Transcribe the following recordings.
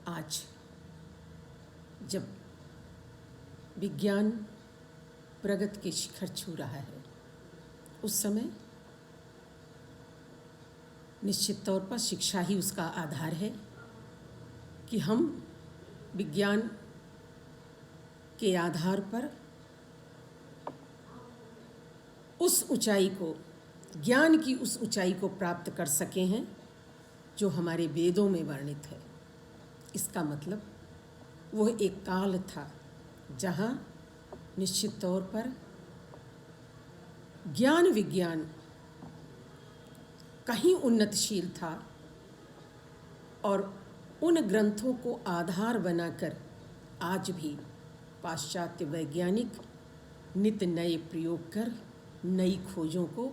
आज जब विज्ञान प्रगति के शिखर छू रहा है, उस समय निश्चित तौर पर शिक्षा ही उसका आधार है कि हम विज्ञान के आधार पर उस ऊंचाई को, ज्ञान की उस ऊंचाई को प्राप्त कर सके हैं जो हमारे वेदों में वर्णित है। इसका मतलब वह एक काल था जहाँ निश्चित तौर पर ज्ञान विज्ञान कहीं उन्नतशील था और उन ग्रंथों को आधार बनाकर आज भी पाश्चात्य वैज्ञानिक नित नए प्रयोग कर नई खोजों को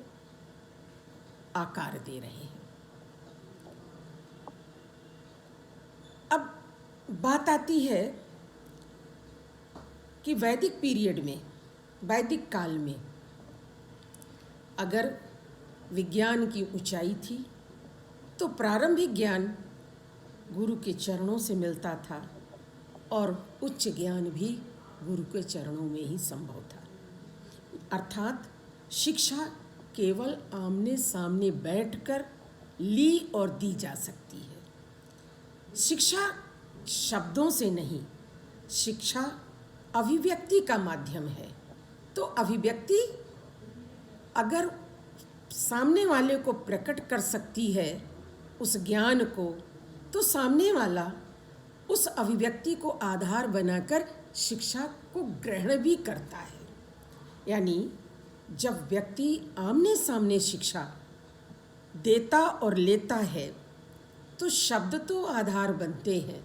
आकार दे रहे हैं। अब बात आती है कि वैदिक पीरियड में, वैदिक काल में अगर विज्ञान की ऊंचाई थी तो प्रारंभिक ज्ञान गुरु के चरणों से मिलता था और उच्च ज्ञान भी गुरु के चरणों में ही संभव था। अर्थात शिक्षा केवल आमने सामने बैठकर ली और दी जा सकती है। शिक्षा शब्दों से नहीं, शिक्षा अभिव्यक्ति का माध्यम है। तो अभिव्यक्ति अगर सामने वाले को प्रकट कर सकती है उस ज्ञान को, तो सामने वाला उस अभिव्यक्ति को आधार बनाकर शिक्षा को ग्रहण भी करता है। यानी जब व्यक्ति आमने सामने शिक्षा देता और लेता है तो शब्द तो आधार बनते हैं,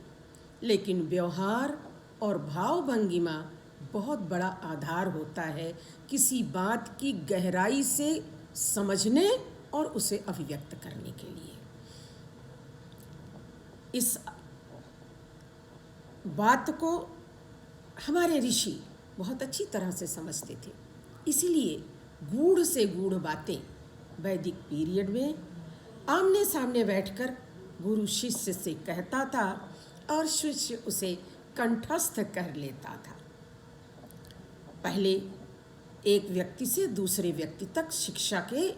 लेकिन व्यवहार और भाव भंगिमा बहुत बड़ा आधार होता है किसी बात की गहराई से समझने और उसे अभिव्यक्त करने के लिए। इस बात को हमारे ऋषि बहुत अच्छी तरह से समझते थे। इसीलिए गूढ़ से गूढ़ बातें वैदिक पीरियड में आमने सामने बैठकर गुरु शिष्य से कहता था और शिष्य उसे कंठस्थ कर लेता था। पहले एक व्यक्ति से दूसरे व्यक्ति तक शिक्षा के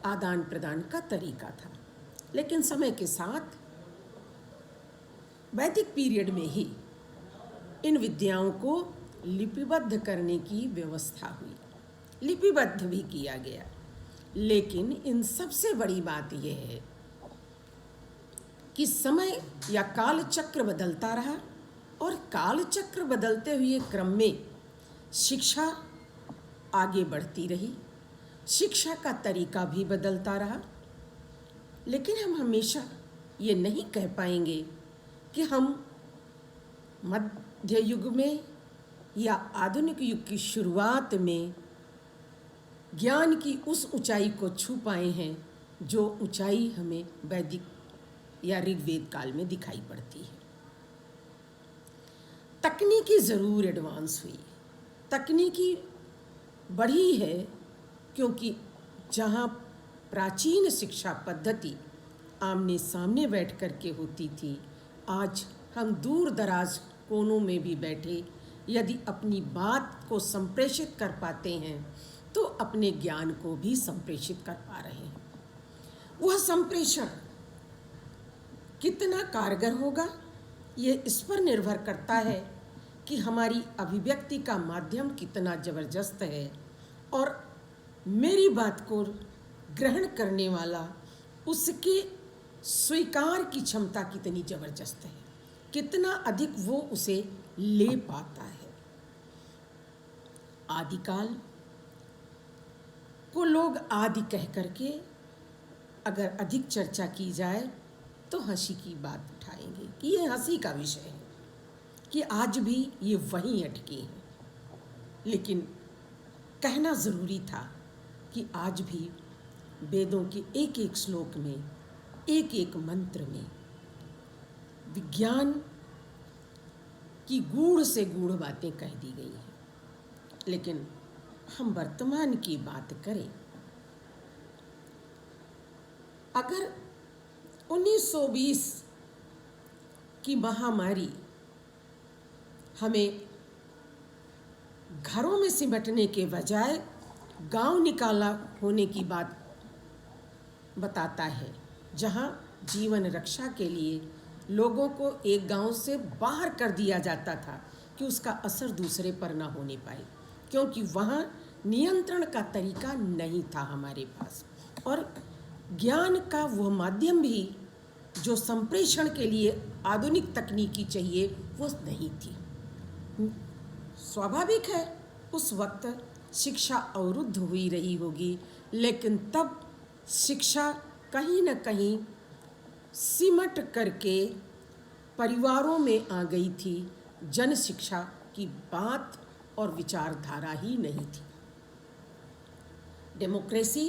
आदान प्रदान का तरीका था, लेकिन समय के साथ वैदिक पीरियड में ही इन विद्याओं को लिपिबद्ध करने की व्यवस्था हुई, लिपिबद्ध भी किया गया। लेकिन इन सबसे बड़ी बात यह है कि समय या काल चक्र बदलता रहा और काल चक्र बदलते हुए क्रम में शिक्षा आगे बढ़ती रही, शिक्षा का तरीका भी बदलता रहा। लेकिन हम हमेशा ये नहीं कह पाएंगे कि हम मध्य युग में या आधुनिक युग की शुरुआत में ज्ञान की उस ऊंचाई को छू पाए हैं जो ऊंचाई हमें वैदिक या ऋग्वेद काल में दिखाई पड़ती है। तकनीकी ज़रूर एडवांस हुई, तकनीकी बढ़ी है, क्योंकि जहाँ प्राचीन शिक्षा पद्धति आमने सामने बैठ कर के होती थी, आज हम दूर दराज कोनों में भी बैठे यदि अपनी बात को संप्रेषित कर पाते हैं तो अपने ज्ञान को भी संप्रेषित कर पा रहे हैं। वह संप्रेषण कितना कारगर होगा ये इस पर निर्भर करता है कि हमारी अभिव्यक्ति का माध्यम कितना ज़बरदस्त है और मेरी बात को ग्रहण करने वाला उसके स्वीकार की क्षमता कितनी ज़बरदस्त है, कितना अधिक वो उसे ले पाता है। आदिकाल को लोग आदि कह करके अगर अधिक चर्चा की जाए तो हंसी की बात उठाएंगे कि ये हंसी का विषय है कि आज भी ये वहीं अटकी हैं। लेकिन कहना ज़रूरी था कि आज भी वेदों के एक एक श्लोक में, एक एक मंत्र में विज्ञान की गूढ़ से गूढ़ बातें कह दी गई हैं। लेकिन हम वर्तमान की बात करें, अगर 1920 कि महामारी हमें घरों में सिमटने के बजाय गांव निकाला होने की बात बताता है, जहां जीवन रक्षा के लिए लोगों को एक गांव से बाहर कर दिया जाता था कि उसका असर दूसरे पर ना होने पाए, क्योंकि वहाँ नियंत्रण का तरीका नहीं था हमारे पास, और ज्ञान का वह माध्यम भी जो संप्रेषण के लिए आधुनिक तकनीकी चाहिए वो नहीं थी। स्वाभाविक है उस वक्त शिक्षा अवरुद्ध हुई रही होगी, लेकिन तब शिक्षा कहीं न कहीं सिमट करके परिवारों में आ गई थी। जन शिक्षा की बात और विचारधारा ही नहीं थी। डेमोक्रेसी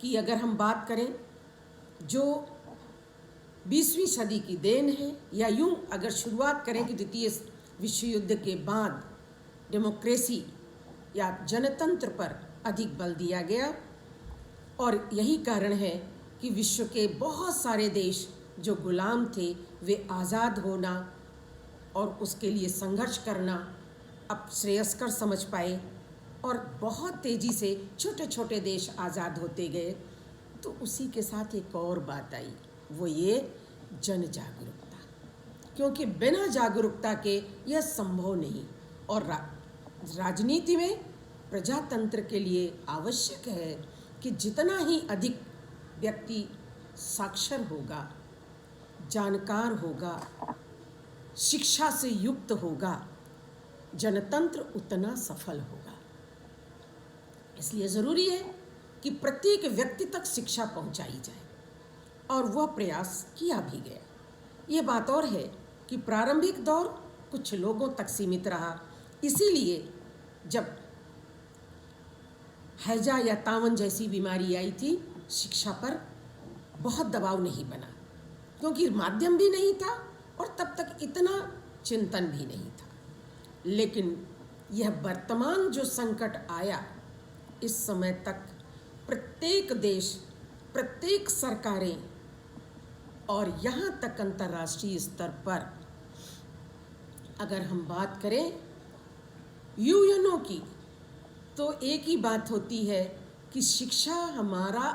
की अगर हम बात करें, जो 20वीं सदी की देन है, या यूं अगर शुरुआत करें कि द्वितीय विश्व युद्ध के बाद डेमोक्रेसी या जनतंत्र पर अधिक बल दिया गया, और यही कारण है कि विश्व के बहुत सारे देश जो गुलाम थे वे आज़ाद होना और उसके लिए संघर्ष करना अब श्रेयस्कर समझ पाए, और बहुत तेज़ी से छोटे छोटे देश आज़ाद होते गए। तो उसी के साथ एक और बात आई, वो ये जन जागरूकता, क्योंकि बिना जागरूकता के यह संभव नहीं। और राजनीति में प्रजातंत्र के लिए आवश्यक है कि जितना ही अधिक व्यक्ति साक्षर होगा, जानकार होगा, शिक्षा से युक्त होगा, जनतंत्र उतना सफल होगा। इसलिए ज़रूरी है कि प्रत्येक व्यक्ति तक शिक्षा पहुंचाई जाए, और वह प्रयास किया भी गया। ये बात और है कि प्रारंभिक दौर कुछ लोगों तक सीमित रहा, इसीलिए जब हैजा या तावन जैसी बीमारी आई थी, शिक्षा पर बहुत दबाव नहीं बना, क्योंकि माध्यम भी नहीं था और तब तक इतना चिंतन भी नहीं था। लेकिन यह वर्तमान जो संकट आया, इस समय तक प्रत्येक देश, प्रत्येक सरकारें और यहाँ तक अंतर्राष्ट्रीय स्तर पर अगर हम बात करें यूएनओ की, तो एक ही बात होती है कि शिक्षा हमारा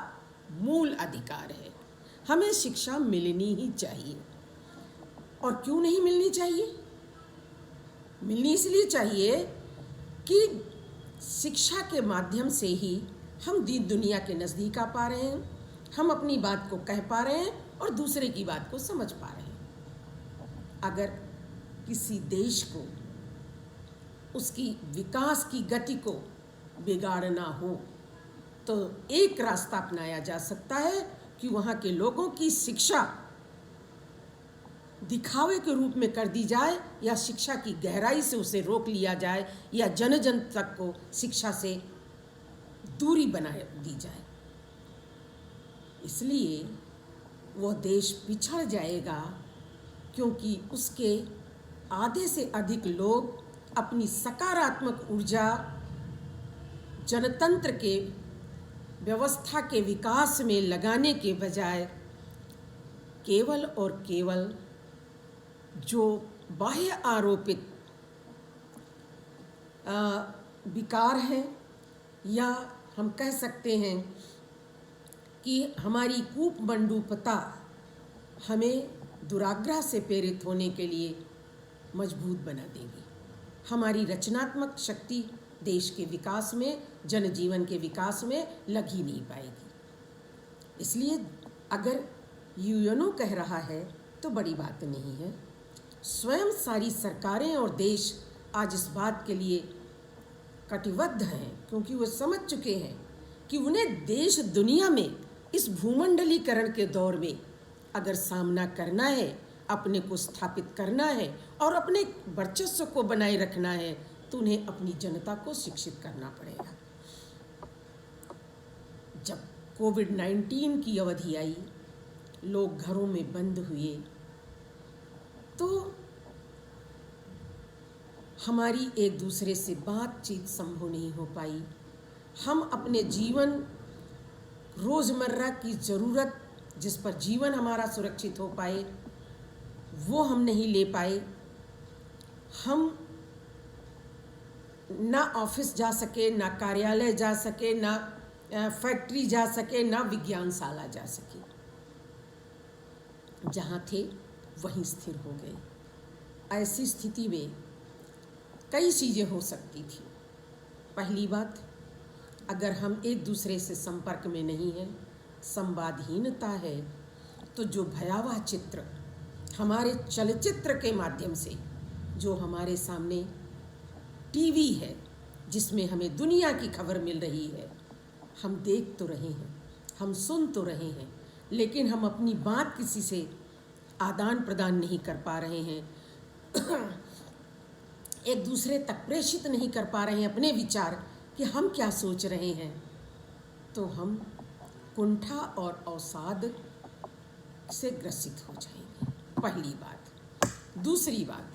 मूल अधिकार है, हमें शिक्षा मिलनी ही चाहिए। और क्यों नहीं मिलनी चाहिए? मिलनी इसलिए चाहिए कि शिक्षा के माध्यम से ही हम दीन दुनिया के नज़दीक आ पा रहे हैं, हम अपनी बात को कह पा रहे हैं और दूसरे की बात को समझ पा रहे हैं। अगर किसी देश को उसकी विकास की गति को बिगाड़ना हो, तो एक रास्ता अपनाया जा सकता है कि वहाँ के लोगों की शिक्षा दिखावे के रूप में कर दी जाए, या शिक्षा की गहराई से उसे रोक लिया जाए, या जन जन तक को शिक्षा से दूरी बना दी जाए। इसलिए वह देश पिछड़ जाएगा, क्योंकि उसके आधे से अधिक लोग अपनी सकारात्मक ऊर्जा जनतंत्र के व्यवस्था के विकास में लगाने के बजाय केवल और केवल जो बाह्य आरोपित विकार हैं, या हम कह सकते हैं कि हमारी कूपमंडूपता हमें दुराग्रह से प्रेरित होने के लिए मजबूत बना देगी। हमारी रचनात्मक शक्ति देश के विकास में, जनजीवन के विकास में लग ही नहीं पाएगी। इसलिए अगर यूएनओ कह रहा है तो बड़ी बात नहीं है। स्वयं सारी सरकारें और देश आज इस बात के लिए कटिबद्ध हैं, क्योंकि वो समझ चुके हैं कि उन्हें देश दुनिया में इस भूमंडलीकरण के दौर में अगर सामना करना है, अपने को स्थापित करना है और अपने वर्चस्व को बनाए रखना है, तो उन्हें अपनी जनता को शिक्षित करना पड़ेगा। जब कोविड-19 की अवधि आई, लोग घरों में बंद हुए, तो हमारी एक दूसरे से बातचीत संभव नहीं हो पाई। हम अपने जीवन, रोज़मर्रा की ज़रूरत जिस पर जीवन हमारा सुरक्षित हो पाए, वो हम नहीं ले पाए। हम ना ऑफिस जा सके, ना कार्यालय जा सके, ना फैक्ट्री जा सके, ना विज्ञानशाला जा सके। जहाँ थे वहीं स्थिर हो गए। ऐसी स्थिति में कई चीज़ें हो सकती थी। पहली बात, अगर हम एक दूसरे से संपर्क में नहीं हैं, संवादहीनता है, तो जो भयावह चित्र हमारे चलचित्र के माध्यम से जो हमारे सामने टीवी है, जिसमें हमें दुनिया की खबर मिल रही है, हम देख तो रहे हैं, हम सुन तो रहे हैं, लेकिन हम अपनी बात किसी से आदान प्रदान नहीं कर पा रहे हैं, एक दूसरे तक प्रेषित नहीं कर पा रहे हैं अपने विचार कि हम क्या सोच रहे हैं, तो हम कुंठा और अवसाद से ग्रसित हो जाएंगे। पहली बात। दूसरी बात,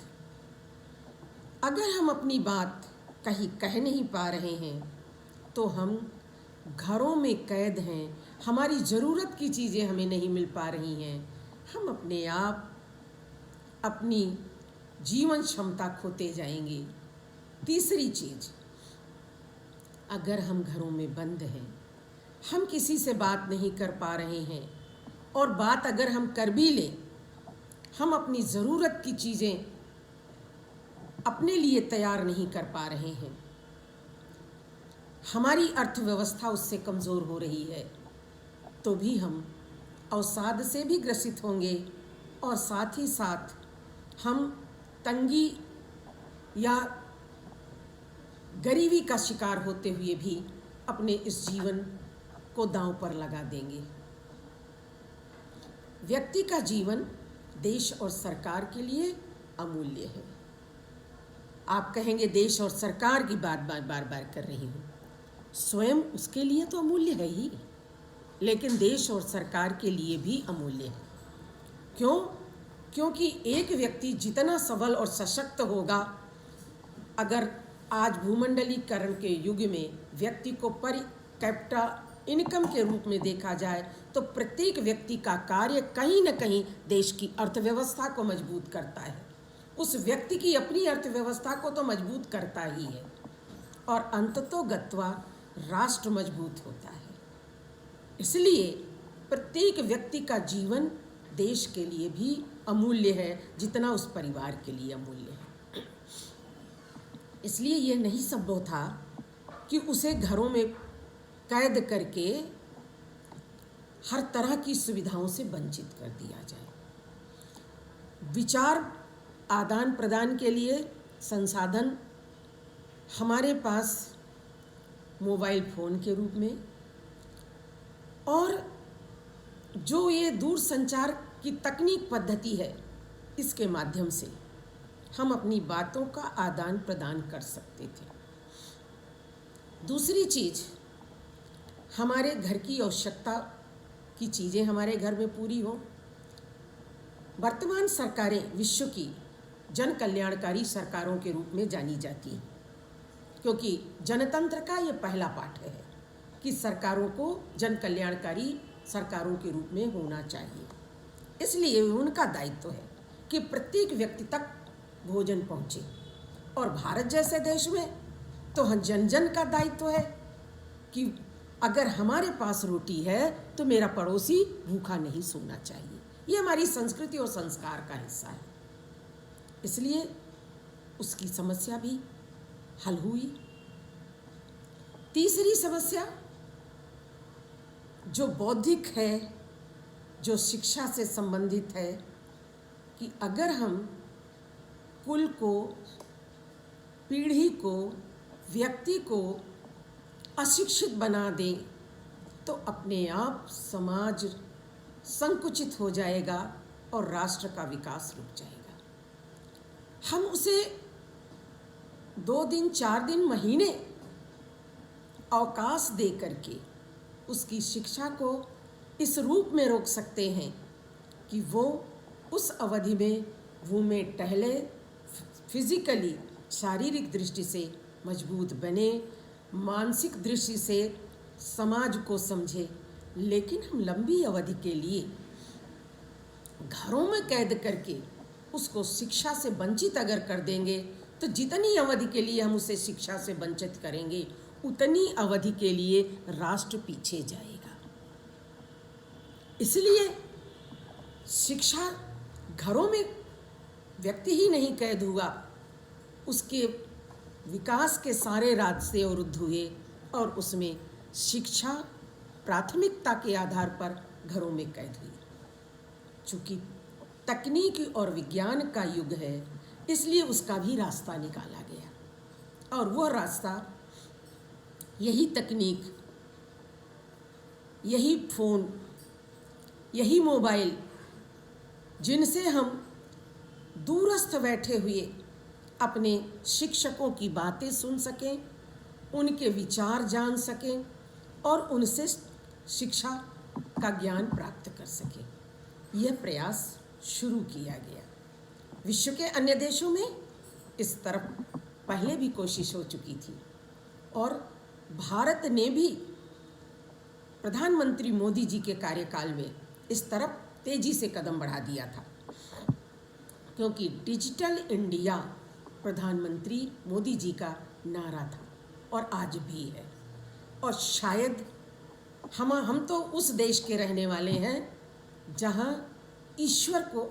अगर हम अपनी बात कहीं कह नहीं पा रहे हैं तो हम घरों में कैद हैं, हमारी ज़रूरत की चीज़ें हमें नहीं मिल पा रही हैं, हम अपने आप अपनी जीवन क्षमता खोते जाएंगे। तीसरी चीज़, अगर हम घरों में बंद हैं, हम किसी से बात नहीं कर पा रहे हैं, और बात अगर हम कर भी लें, हम अपनी ज़रूरत की चीज़ें अपने लिए तैयार नहीं कर पा रहे हैं, हमारी अर्थव्यवस्था उससे कमज़ोर हो रही है, तो भी हम अवसाद से भी ग्रसित होंगे, और साथ ही साथ हम तंगी या गरीबी का शिकार होते हुए भी अपने इस जीवन को दांव पर लगा देंगे। व्यक्ति का जीवन देश और सरकार के लिए अमूल्य है। आप कहेंगे देश और सरकार की बात बार बार कर रही हूँ, स्वयं उसके लिए तो अमूल्य है ही, लेकिन देश और सरकार के लिए भी अमूल्य है। क्यों? क्योंकि एक व्यक्ति जितना सबल और सशक्त होगा, अगर आज भूमंडलीकरण के युग में व्यक्ति को पर कैपिटा इनकम के रूप में देखा जाए, तो प्रत्येक व्यक्ति का कार्य कहीं न कहीं देश की अर्थव्यवस्था को मजबूत करता है, उस व्यक्ति की अपनी अर्थव्यवस्था को तो मजबूत करता ही है, और अंततोगत्वा राष्ट्र मजबूत होता है। इसलिए प्रत्येक व्यक्ति का जीवन देश के लिए भी अमूल्य है, जितना उस परिवार के लिए अमूल्य है। इसलिए यह नहीं संभव था कि उसे घरों में कैद करके हर तरह की सुविधाओं से वंचित कर दिया जाए। विचार आदान प्रदान के लिए संसाधन हमारे पास मोबाइल फ़ोन के रूप में, और जो ये दूर संचार की तकनीक पद्धति है, इसके माध्यम से हम अपनी बातों का आदान प्रदान कर सकते थे। दूसरी चीज़, हमारे घर की आवश्यकता की चीज़ें हमारे घर में पूरी हो। वर्तमान सरकारें विश्व की जन कल्याणकारी सरकारों के रूप में जानी जाती हैं, क्योंकि जनतंत्र का ये पहला पाठ है कि सरकारों को जन कल्याणकारी सरकारों के रूप में होना चाहिए। इसलिए उनका दायित्व है कि प्रत्येक व्यक्ति तक भोजन पहुँचे, और भारत जैसे देश में तो हम जन जन का दायित्व है कि अगर हमारे पास रोटी है तो मेरा पड़ोसी भूखा नहीं सोना चाहिए। ये हमारी संस्कृति और संस्कार का हिस्सा है। इसलिए उसकी समस्या भी हल हुई। तीसरी समस्या जो बौद्धिक है, जो शिक्षा से संबंधित है, कि अगर हम कुल को, पीढ़ी को, व्यक्ति को अशिक्षित बना दें, तो अपने आप समाज संकुचित हो जाएगा और राष्ट्र का विकास रुक जाएगा। हम उसे 2 दिन, 4 दिन, महीने अवकाश दे करके उसकी शिक्षा को इस रूप में रोक सकते हैं कि वो उस अवधि में घूमे टहले, फिजिकली शारीरिक दृष्टि से मजबूत बने, मानसिक दृष्टि से समाज को समझे। लेकिन हम लंबी अवधि के लिए घरों में कैद करके उसको शिक्षा से वंचित अगर कर देंगे तो जितनी अवधि के लिए हम उसे शिक्षा से वंचित करेंगे उतनी अवधि के लिए राष्ट्र पीछे जाएगा। इसलिए शिक्षा घरों में व्यक्ति ही नहीं कैद हुआ, उसके विकास के सारे रास्ते अवरुद्ध हुए और उसमें शिक्षा प्राथमिकता के आधार पर घरों में कैद हुई। चूँकि तकनीक और विज्ञान का युग है इसलिए उसका भी रास्ता निकाला गया और वह रास्ता यही तकनीक, यही फ़ोन, यही मोबाइल, जिनसे हम दूरस्थ बैठे हुए अपने शिक्षकों की बातें सुन सकें, उनके विचार जान सकें और उनसे शिक्षा का ज्ञान प्राप्त कर सकें। यह प्रयास शुरू किया गया। विश्व के अन्य देशों में इस तरफ पहले भी कोशिश हो चुकी थी और भारत ने भी प्रधानमंत्री मोदी जी के कार्यकाल में इस तरफ तेजी से कदम बढ़ा दिया था, क्योंकि डिजिटल इंडिया प्रधानमंत्री मोदी जी का नारा था और आज भी है। और शायद हम तो उस देश के रहने वाले हैं जहां ईश्वर को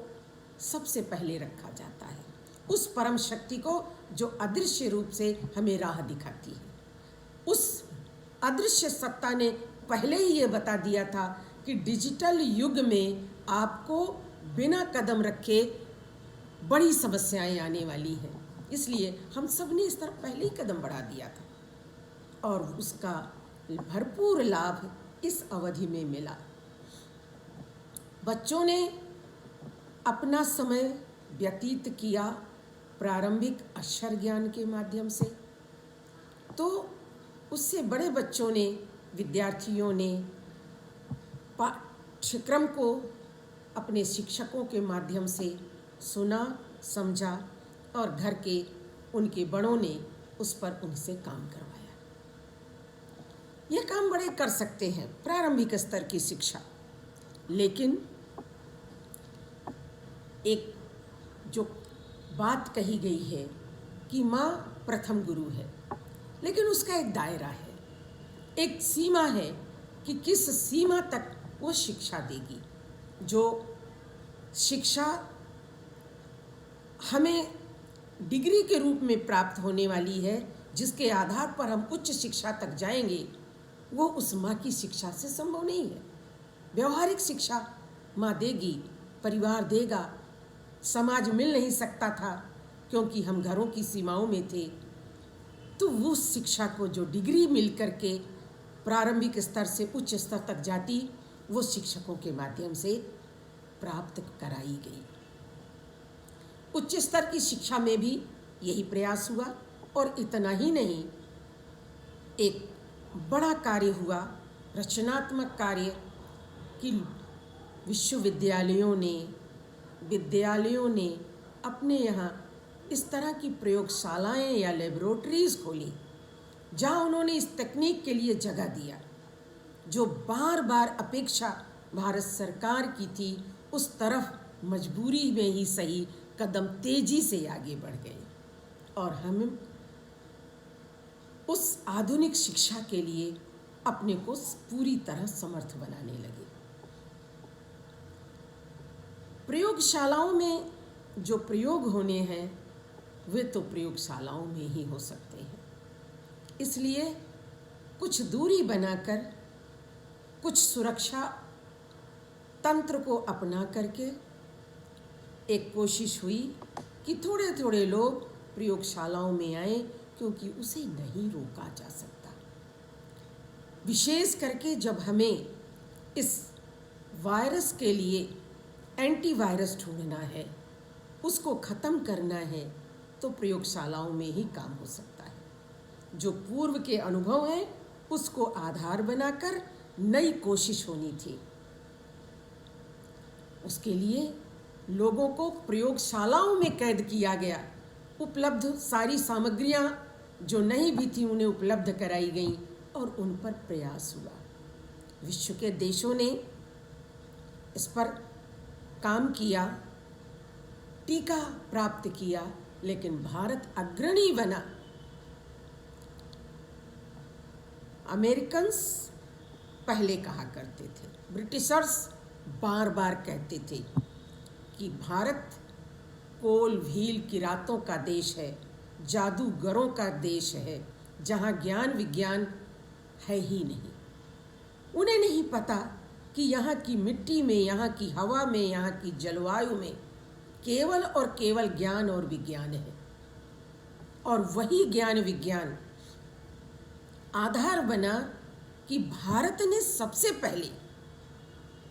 सबसे पहले रखा जाता है, उस परम शक्ति को जो अदृश्य रूप से हमें राह दिखाती है। उस अदृश्य सत्ता ने पहले ही ये बता दिया था कि डिजिटल युग में आपको बिना कदम रखे बड़ी समस्याएं आने वाली हैं। इसलिए हम सब ने इस तरफ पहले ही कदम बढ़ा दिया था और उसका भरपूर लाभ इस अवधि में मिला। बच्चों ने अपना समय व्यतीत किया प्रारंभिक अक्षर ज्ञान के माध्यम से, तो उससे बड़े बच्चों ने, विद्यार्थियों ने पाठ्यक्रम को अपने शिक्षकों के माध्यम से सुना, समझा और घर के उनके बड़ों ने उस पर उनसे काम करवाया। यह काम बड़े कर सकते हैं प्रारंभिक स्तर की शिक्षा, लेकिन एक जो बात कही गई है कि माँ प्रथम गुरु है, लेकिन उसका एक दायरा है, एक सीमा है कि किस सीमा तक वो शिक्षा देगी। जो शिक्षा हमें डिग्री के रूप में प्राप्त होने वाली है, जिसके आधार पर हम उच्च शिक्षा तक जाएंगे, वो उस माँ की शिक्षा से संभव नहीं है। व्यवहारिक शिक्षा माँ देगी, परिवार देगा, समाज मिल नहीं सकता था क्योंकि हम घरों की सीमाओं में थे। तो वो शिक्षा को जो डिग्री मिल करके प्रारंभिक स्तर से उच्च स्तर तक जाती, वो शिक्षकों के माध्यम से प्राप्त कराई गई। उच्च स्तर की शिक्षा में भी यही प्रयास हुआ और इतना ही नहीं, एक बड़ा कार्य हुआ, रचनात्मक कार्य कि विद्यालयों ने अपने यहाँ इस तरह की प्रयोगशालाएं या लेबोरेटरीज़ खोली जहाँ उन्होंने इस तकनीक के लिए जगह दिया। जो बार बार अपेक्षा भारत सरकार की थी, उस तरफ मजबूरी में ही सही कदम तेजी से आगे बढ़ गए और हम उस आधुनिक शिक्षा के लिए अपने को पूरी तरह समर्थ बनाने लगे। प्रयोगशालाओं में जो प्रयोग होने हैं वे तो प्रयोगशालाओं में ही हो सकते हैं, इसलिए कुछ दूरी बनाकर, कुछ सुरक्षा तंत्र को अपना करके एक कोशिश हुई कि थोड़े थोड़े लोग प्रयोगशालाओं में आए, क्योंकि उसे नहीं रोका जा सकता। विशेष करके जब हमें इस वायरस के लिए एंटीवायरस ढूंढना है, उसको ख़त्म करना है, तो प्रयोगशालाओं में ही काम हो सकता है। जो पूर्व के अनुभव हैं उसको आधार बनाकर नई कोशिश होनी थी। उसके लिए लोगों को प्रयोगशालाओं में कैद किया गया। उपलब्ध सारी सामग्रियां जो नहीं भी थी उन्हें उपलब्ध कराई गई और उन पर प्रयास हुआ। विश्व के देशों ने इस पर काम किया टीका प्राप्त किया, लेकिन भारत अग्रणी बना। अमेरिकन्स पहले कहा करते थे, ब्रिटिशर्स बार बार कहते थे कि भारत कोल भील किरातों का देश है, जादूगरों का देश है, जहाँ ज्ञान विज्ञान है ही नहीं। उन्हें नहीं पता कि यहाँ की मिट्टी में, यहाँ की हवा में, यहाँ की जलवायु में केवल और केवल ज्ञान और विज्ञान है। और वही ज्ञान विज्ञान आधार बना कि भारत ने सबसे पहले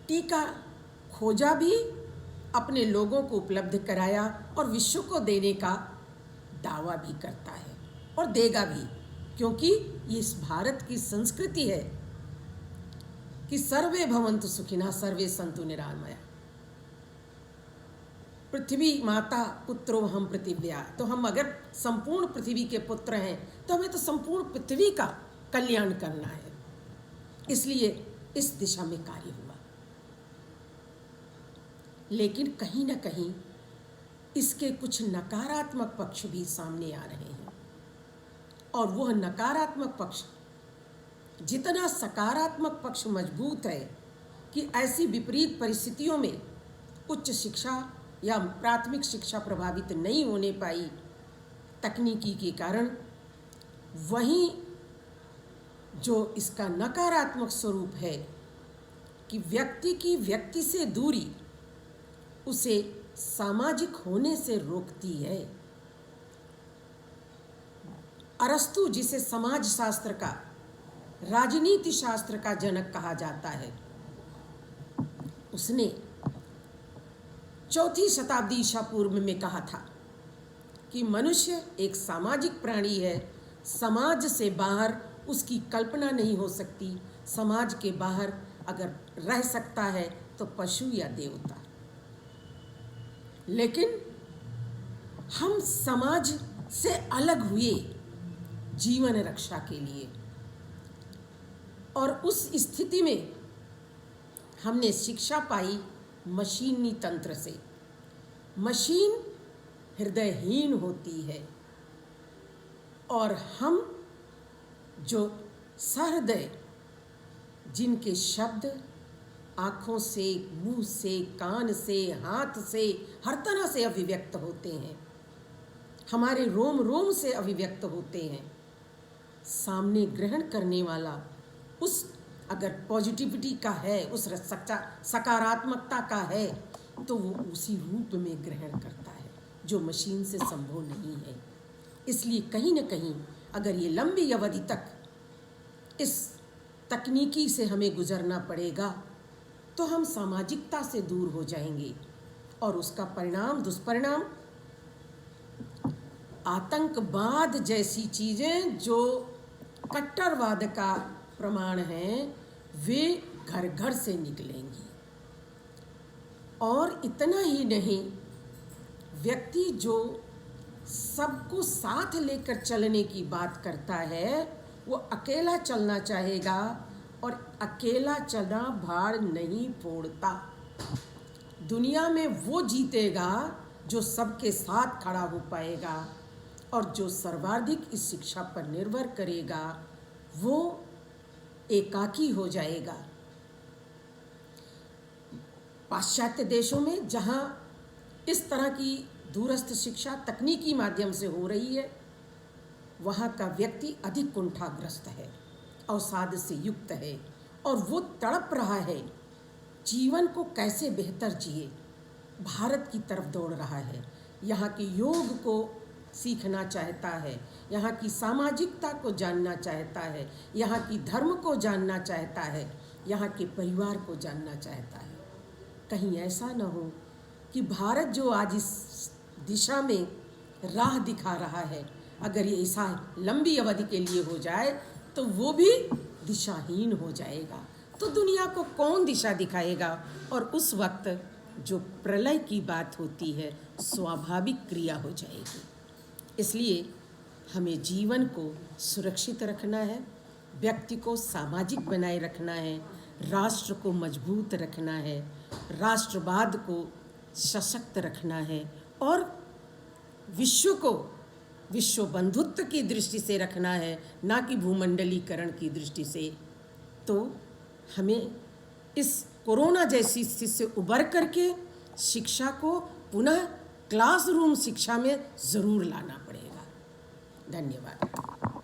टीका खोजा भी, अपने लोगों को उपलब्ध कराया और विश्व को देने का दावा भी करता है और देगा भी, क्योंकि ये इस भारत की संस्कृति है कि सर्वे भवन्तु सुखिनः सर्वे सन्तु निरामया। पृथ्वी माता पुत्रो हम पृथिव्या, तो हम अगर संपूर्ण पृथ्वी के पुत्र हैं तो हमें तो संपूर्ण पृथ्वी का कल्याण करना है। इसलिए इस दिशा में कार्य हुआ, लेकिन कहीं ना कहीं इसके कुछ नकारात्मक पक्ष भी सामने आ रहे हैं। और वह नकारात्मक पक्ष जितना सकारात्मक पक्ष मजबूत है कि ऐसी विपरीत परिस्थितियों में उच्च शिक्षा या प्राथमिक शिक्षा प्रभावित नहीं होने पाई तकनीकी के कारण, वहीं जो इसका नकारात्मक स्वरूप है कि व्यक्ति की व्यक्ति से दूरी उसे सामाजिक होने से रोकती है। अरस्तु, जिसे समाज शास्त्र का, राजनीति शास्त्र का जनक कहा जाता है, उसने 4वीं शताब्दी ईसा पूर्व में कहा था कि मनुष्य एक सामाजिक प्राणी है, समाज से बाहर उसकी कल्पना नहीं हो सकती, समाज के बाहर अगर रह सकता है तो पशु या देवता। लेकिन हम समाज से अलग हुए जीवन रक्षा के लिए, और उस स्थिति में हमने शिक्षा पाई मशीनी तंत्र से। मशीन हृदयहीन होती है और हम जो सहृदय, जिनके शब्द आँखों से, मुंह से, कान से, हाथ से, हर तरह से अभिव्यक्त होते हैं, हमारे रोम रोम से अभिव्यक्त होते हैं, सामने ग्रहण करने वाला उस अगर पॉजिटिविटी का है, उस सकारात्मकता का है, तो वो उसी रूप में ग्रहण करता है जो मशीन से संभव नहीं है। इसलिए कहीं न कहीं अगर ये लंबी अवधि तक इस तकनीकी से हमें गुजरना पड़ेगा तो हम सामाजिकता से दूर हो जाएंगे, और उसका परिणाम, दुष्परिणाम आतंकवाद जैसी चीज़ें जो कट्टरवाद का प्रमाण हैं, वे घर घर से निकलेंगी। और इतना ही नहीं, व्यक्ति जो सबको साथ लेकर चलने की बात करता है, वो अकेला चलना चाहेगा, और अकेला चलना भाड़ नहीं फोड़ता। दुनिया में वो जीतेगा जो सबके साथ खड़ा हो पाएगा, और जो सर्वाधिक इस शिक्षा पर निर्भर करेगा वो एकाकी हो जाएगा। पाश्चात्य देशों में जहाँ इस तरह की दूरस्थ शिक्षा तकनीकी माध्यम से हो रही है, वहाँ का व्यक्ति अधिक कुंठाग्रस्त है, अवसाद से युक्त है, और वो तड़प रहा है जीवन को कैसे बेहतर जिए, भारत की तरफ दौड़ रहा है, यहाँ के योग को सीखना चाहता है, यहाँ की सामाजिकता को जानना चाहता है, यहाँ की धर्म को जानना चाहता है, यहाँ के परिवार को जानना चाहता है। कहीं ऐसा न हो कि भारत जो आज इस दिशा में राह दिखा रहा है, अगर ये ऐसा लंबी अवधि के लिए हो जाए तो वो भी दिशाहीन हो जाएगा, तो दुनिया को कौन दिशा दिखाएगा। और उस वक्त जो प्रलय की बात होती है, स्वाभाविक क्रिया हो जाएगी। इसलिए हमें जीवन को सुरक्षित रखना है, व्यक्ति को सामाजिक बनाए रखना है, राष्ट्र को मजबूत रखना है, राष्ट्रवाद को सशक्त रखना है, और विश्व को विश्व बंधुत्व की दृष्टि से रखना है, ना कि भूमंडलीकरण की दृष्टि से, तो हमें इस कोरोना जैसी स्थिति से उबर करके शिक्षा को पुनः क्लासरूम शिक्षा में ज़रूर लाना पड़ेगा। धन्यवाद।